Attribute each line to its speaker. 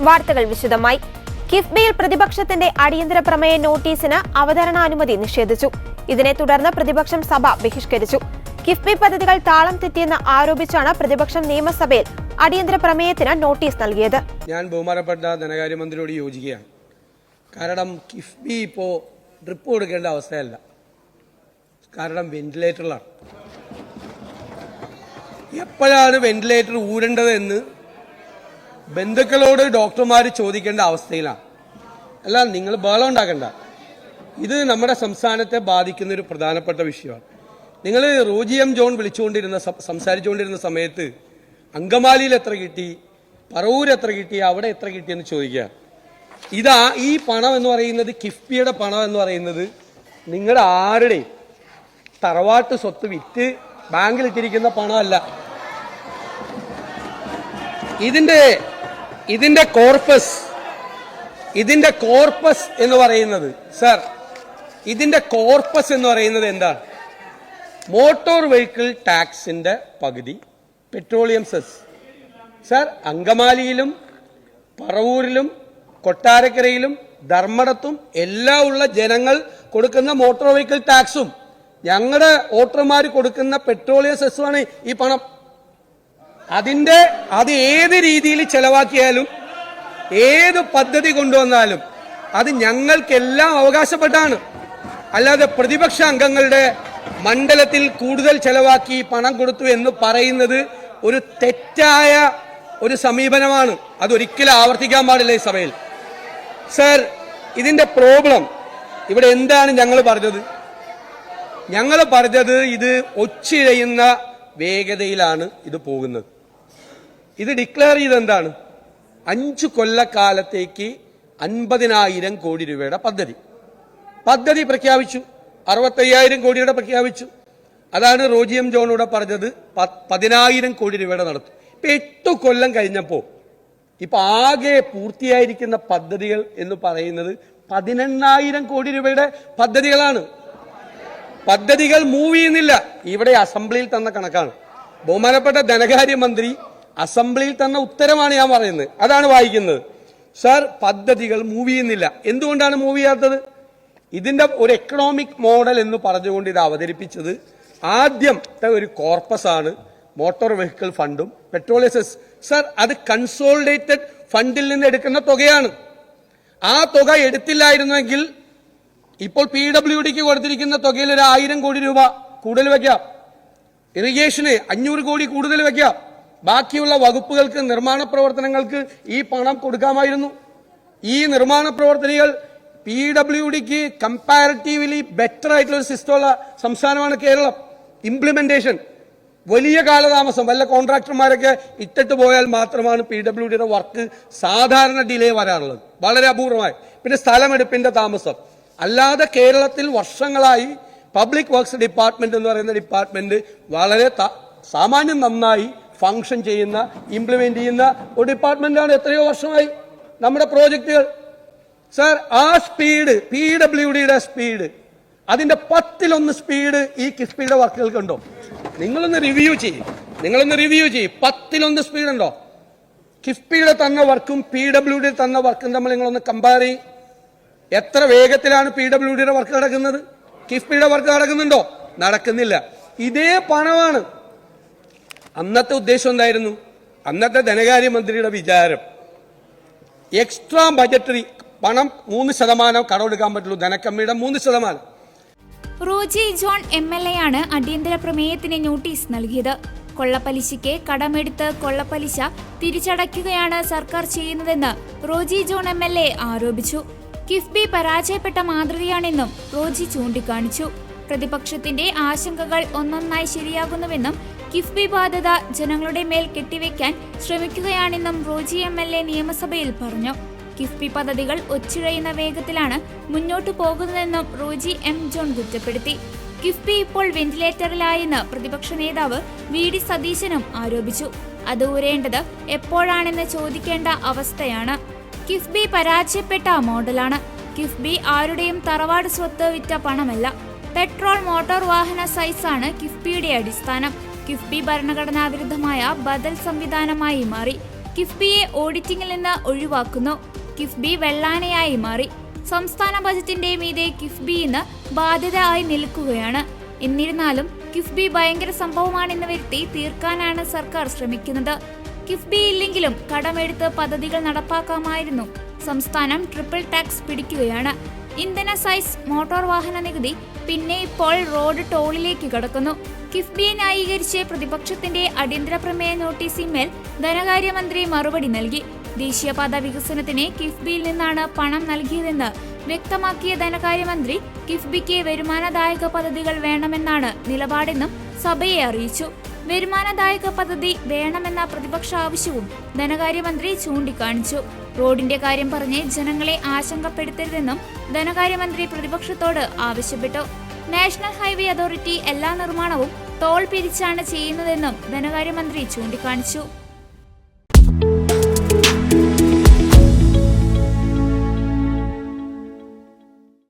Speaker 1: വാർത്തകൾ വിശദമായി. കിഫ്ബിയിൽ പ്രതിപക്ഷത്തിന്റെ അടിയന്തര പ്രമേയ നോട്ടീസിന് അവതരണാനുമതി നിഷേധിച്ചു. ഇതിനെ തുടർന്ന് പ്രതിപക്ഷം സഭ ബഹിഷ്കരിച്ചു. കിഫ്ബി പദ്ധതികൾ താളം തെറ്റിയെന്ന് ആരോപിച്ചാണ് പ്രതിപക്ഷം നിയമസഭയിൽ അടിയന്തര പ്രമേയത്തിന് നോട്ടീസ് നൽകിയത്.
Speaker 2: ഞാൻ ബഹുമാനപ്പെട്ട ധനകാര്യമന്ത്രിയോട് യോജിക്കുകയാണ്. കാരണം കിഫ്ബി ഇപ്പോൾ ഡ്രിപ്പ് കൊടുക്കേണ്ട അവസ്ഥയല്ല. കാരണം വെന്റിലേറ്ററിലാണ്. എപ്പോഴാണ് വെന്റിലേറ്റർ ഊരേണ്ടത് എന്ന് ബന്ധുക്കളോട് ഡോക്ടർമാർ ചോദിക്കേണ്ട അവസ്ഥയിലാണ്. അല്ല, നിങ്ങൾ ബഹളം ഉണ്ടാക്കണ്ട. ഇത് നമ്മുടെ സംസ്ഥാനത്തെ ബാധിക്കുന്ന ഒരു പ്രധാനപ്പെട്ട വിഷയമാണ്. നിങ്ങൾ റോജി എം ജോൺ സംസാരിച്ചുകൊണ്ടിരുന്ന സമയത്ത് അങ്കമാലിയിൽ എത്ര കിട്ടി, പറവൂർ എത്ര കിട്ടി, അവിടെ എത്ര കിട്ടിയെന്ന് ചോദിക്കുക. ഈ പണം എന്ന് പറയുന്നത്, കിഫ്ബിയുടെ പണം എന്ന് പറയുന്നത് നിങ്ങളുടെ ആരുടെ തറവാട്ട് സ്വത്ത് വിറ്റ് ബാങ്കിലിട്ടിരിക്കുന്ന പണമല്ല. ഇതിന്റെ കോർപ്പസ് എന്ന് പറയുന്നത്, സർ, ഇതിന്റെ കോർപ്പസ് എന്ന് പറയുന്നത് എന്താണ്? മോട്ടോർ വെഹിക്കിൾ ടാക്സിന്റെ പകുതി, പെട്രോളിയം സെസ്. സർ, അങ്കമാലിയിലും പറവൂരിലും കൊട്ടാരക്കരയിലും ധർമ്മടത്തും എല്ലാം ഉള്ള ജനങ്ങൾ കൊടുക്കുന്ന മോട്ടോർ വെഹിക്കിൾ ടാക്സും ഞങ്ങളുടെ വോട്ടർമാർ കൊടുക്കുന്ന പെട്രോളിയം സെസ്സുമാണ് ഈ പണം. അത് ഏത് രീതിയിൽ ചെലവാക്കിയാലും ഏത് പദ്ധതി കൊണ്ടുവന്നാലും അത് ഞങ്ങൾക്കെല്ലാം അവകാശപ്പെട്ടാണ്. അല്ലാതെ പ്രതിപക്ഷ അംഗങ്ങളുടെ മണ്ഡലത്തിൽ കൂടുതൽ ചെലവാക്കി പണം കൊടുത്തു എന്ന് പറയുന്നത് ഒരു തെറ്റായ ഒരു സമീപനമാണ്. അതൊരിക്കലും ആവർത്തിക്കാൻ പാടില്ല ഈ സഭയിൽ. സർ, ഇതിന്റെ പ്രോബ്ലം ഇവിടെ എന്താണ് ഞങ്ങൾ പറഞ്ഞത്? ഇത് ഒച്ചിഴയുന്ന വേഗതയിലാണ് ഇത് പോകുന്നത്. ഇത് ഡിക്ലെയർ ചെയ്ത് എന്താണ്? 5 കൊല്ലക്കാലത്തേക്ക് 50,000 കോടി രൂപയുടെ പദ്ധതി പ്രഖ്യാപിച്ചു. 65,000 കോടിയുടെ പ്രഖ്യാപിച്ചു. അതാണ് റോജി എം ജോണൂടെ പറഞ്ഞത് 10,000 കോടി രൂപയുടെ നടത്തും. ഇപ്പൊ 8 കൊല്ലം കഴിഞ്ഞപ്പോ ഇപ്പൊ ആകെ പൂർത്തിയായിരിക്കുന്ന പദ്ധതികൾ എന്ന് പറയുന്നത് 18,000 കോടി രൂപയുടെ പദ്ധതികളാണ്. പദ്ധതികൾ മൂവ് ചെയ്യുന്നില്ല. ഇവിടെ അസംബ്ലിയിൽ തന്ന കണക്കാണ്. ബഹുമാനപ്പെട്ട ധനകാര്യമന്ത്രി അസംബ്ലിയിൽ തന്ന ഉത്തരമാണ് ഞാൻ പറയുന്നത്. അതാണ് വായിക്കുന്നത്. സർ, പദ്ധതികൾ മൂവ് ചെയ്യുന്നില്ല. എന്തുകൊണ്ടാണ് മൂവ് ചെയ്യാത്തത്? ഇതിന്റെ ഒരു എക്കണോമിക് മോഡൽ എന്ന് പറഞ്ഞുകൊണ്ട് ഇത് അവതരിപ്പിച്ചത് ആദ്യത്തെ ഒരു കോർപ്പസ് ആണ്. മോട്ടോർ വെഹിക്കിൾ ഫണ്ടും പെട്രോളിയം സെസ്. സർ, അത് കൺസോളിഡേറ്റഡ് ഫണ്ടിൽ നിന്ന് എടുക്കുന്ന തുകയാണ്. ആ തുക എടുത്തില്ലായിരുന്നെങ്കിൽ ഇപ്പോൾ PWDക്ക് കൊടുത്തിരിക്കുന്ന തുകയിൽ ഒരു 1000 കോടി രൂപ കൂടുതൽ വെക്കാം. ഇറിഗേഷന് 500 കോടി കൂടുതൽ വെക്കാം. ബാക്കിയുള്ള വകുപ്പുകൾക്ക്, നിർമ്മാണ പ്രവർത്തനങ്ങൾക്ക് ഈ പണം കൊടുക്കാമായിരുന്നു. ഈ നിർമ്മാണ പ്രവർത്തനങ്ങൾ PWDക്ക് കമ്പാരിറ്റീവ്ലി ബെറ്റർ ആയിട്ടുള്ള ഒരു സിസ്റ്റമുള്ള സംസ്ഥാനമാണ് കേരളം. ഇംപ്ലിമെന്റേഷൻ വലിയ കാലതാമസം, വല്ല കോൺട്രാക്ടർമാരൊക്കെ ഇട്ടിട്ട് പോയാൽ മാത്രമാണ് PWDയുടെ വർക്ക് സാധാരണ ഡിലേ വരാറുള്ളത്, വളരെ അപൂർവമായി. പിന്നെ സ്ഥലമെടുപ്പിന്റെ താമസം. അല്ലാതെ കേരളത്തിൽ വർഷങ്ങളായി പബ്ലിക് വർക്ക്സ് ഡിപ്പാർട്ട്മെന്റ് എന്ന് പറയുന്ന ഡിപ്പാർട്ട്മെന്റ് വളരെ സാമാന്യം നന്നായി ഫംഗ്ഷൻ ചെയ്യുന്ന, ഇംപ്ലിമെന്റ് ചെയ്യുന്ന ഒരു ഡിപ്പാർട്ട്മെന്റാണ്. എത്രയോ വർഷമായി നമ്മുടെ പ്രോജക്റ്റുകൾ. സർ, ആ സ്പീഡ്, PWDയുടെ സ്പീഡ്, അതിന്റെ 10-1 സ്പീഡ് ഈ കിഫ്ബിയുടെ വർക്കുകൾക്കുണ്ടോ? നിങ്ങളൊന്ന് റിവ്യൂ ചെയ്യും. 10-1 സ്പീഡ് ഉണ്ടോ? കിഫ്ബിയുടെ തന്ന വർക്കും PWD തന്ന വർക്കും തമ്മിൽ നിങ്ങളൊന്ന് കമ്പയർ ചെയ്യും. എത്ര വേഗത്തിലാണ് PWDയുടെ വർക്ക് നടക്കുന്നത്? കിഫ്ബിയുടെ വർക്ക് നടക്കുന്നുണ്ടോ? നടക്കുന്നില്ല. ഇതേ പണമാണ്. അന്നത്തെ ഉദ്ദേശം എന്തായിരുന്നു? അന്നത്തെ ധനകാര്യമന്ത്രിയുടെ വിചാരം എക്സ്ട്രാ ബജറ്ററി പണം 3% കടമെടുക്കാൻ പറ്റുള്ളൂ. ധനക്കമ്മിയുടെ 3%.
Speaker 3: റോജി ജോൺ MLA ആണ് അടിയന്തര പ്രമേയത്തിന് നോട്ടീസ് നൽകിയത്. കൊള്ളപ്പലിശയ്ക്ക് കടമെടുത്ത് കൊള്ളപ്പലിശ തിരിച്ചടയ്ക്കുകയാണ് സർക്കാർ ചെയ്യുന്നതെന്ന് റോജി ജോൺ MLA ആരോപിച്ചു. കിഫ്ബി പരാജയപ്പെട്ട മാതൃകയാണെന്നും റോജി ചൂണ്ടിക്കാണിച്ചു. പ്രതിപക്ഷത്തിന്റെ ആശങ്കകൾ ഒന്നൊന്നായി ശരിയാകുന്നുവെന്നും കിഫ്ബി ബാധ്യത ജനങ്ങളുടെ മേൽ കെട്ടിവെക്കാൻ ശ്രമിക്കുകയാണെന്നും റോജി MLA നിയമസഭയിൽ പറഞ്ഞു. കിഫ്ബി പദ്ധതികൾ ഒച്ചിഴയുന്ന വേഗത്തിലാണ് മുന്നോട്ടു പോകുന്നതെന്നും റോജി എം ജോൺ കുറ്റപ്പെടുത്തി. കിഫ്ബി ഇപ്പോൾ വെന്റിലേറ്ററിലായെന്ന് പ്രതിപക്ഷ നേതാവ് VD സതീശനും ആരോപിച്ചു. അത് ഊരേണ്ടത് എപ്പോഴാണെന്ന് ചോദിക്കേണ്ട അവസ്ഥയാണ്. കിഫ്ബി പരാജയപ്പെട്ട മോഡലാണ്. കിഫ്ബി ആരുടെയും തറവാട് സ്വത്ത് വിറ്റ പണമല്ല. പെട്രോൾ മോട്ടോർ വാഹന സൈസാണ് കിഫ്ബിയുടെ അടിസ്ഥാനം. കിഫ്ബി ഭരണഘടനാ വിരുദ്ധമായ ബദൽ സംവിധാനമായി മാറി. കിഫ്ബിയെ ഓഡിറ്റിംഗിൽ നിന്ന് ഒഴിവാക്കുന്നു. കിഫ്ബി വെള്ളാനയായി മാറി. സംസ്ഥാന ബജറ്റിന്റെ മീതെ കിഫ്ബി ഇന്ന് ബാധ്യത ആയി നിൽക്കുകയാണ്. എന്നിരുന്നാലും കിഫ്ബി ഭയങ്കര സംഭവമാണെന്ന് വരുത്തി തീർക്കാനാണ് സർക്കാർ ശ്രമിക്കുന്നത്. കിഫ്ബി ഇല്ലെങ്കിലും കടമെടുത്ത് പദ്ധതികൾ നടപ്പാക്കാമായിരുന്നു. സംസ്ഥാനം ട്രിപ്പിൾ ടാക്സ് പിടിക്കുകയാണ്. ഇന്ധന സൈസ്, മോട്ടോർ വാഹന നികുതി, പിന്നെ ഇപ്പോൾ റോഡ് ടോളിലേക്ക് കടക്കുന്നു. കിഫ്ബിയെ ന്യായീകരിച്ച് പ്രതിപക്ഷത്തിന്റെ അടിയന്തര പ്രമേയ നോട്ടീസിന്മേൽ ധനകാര്യമന്ത്രി മറുപടി നൽകി. ദേശീയപാത വികസനത്തിന് കിഫ്ബിയിൽ നിന്നാണ് പണം നൽകിയതെന്ന് വ്യക്തമാക്കിയ ധനകാര്യമന്ത്രി കിഫ്ബിക്ക് വരുമാനദായക പദ്ധതികൾ വേണമെന്നാണ് നിലപാടെന്നും സഭയെ അറിയിച്ചു. വരുമാനദായക പദ്ധതി വേണമെന്ന പ്രതിപക്ഷ ആവശ്യവും ധനകാര്യമന്ത്രി ചൂണ്ടിക്കാണിച്ചു. റോഡിന്റെ കാര്യം പറഞ്ഞ് ജനങ്ങളെ ആശങ്കപ്പെടുത്തരുതെന്നും ധനകാര്യമന്ത്രി പ്രതിപക്ഷത്തോട് ആവശ്യപ്പെട്ടു. നാഷണൽ ഹൈവേ അതോറിറ്റി എല്ലാ നിർമ്മാണവും ടോൾ പിരിച്ചാണ് ചെയ്യുന്നതെന്നും ധനകാര്യമന്ത്രി ചൂണ്ടിക്കാണിച്ചു.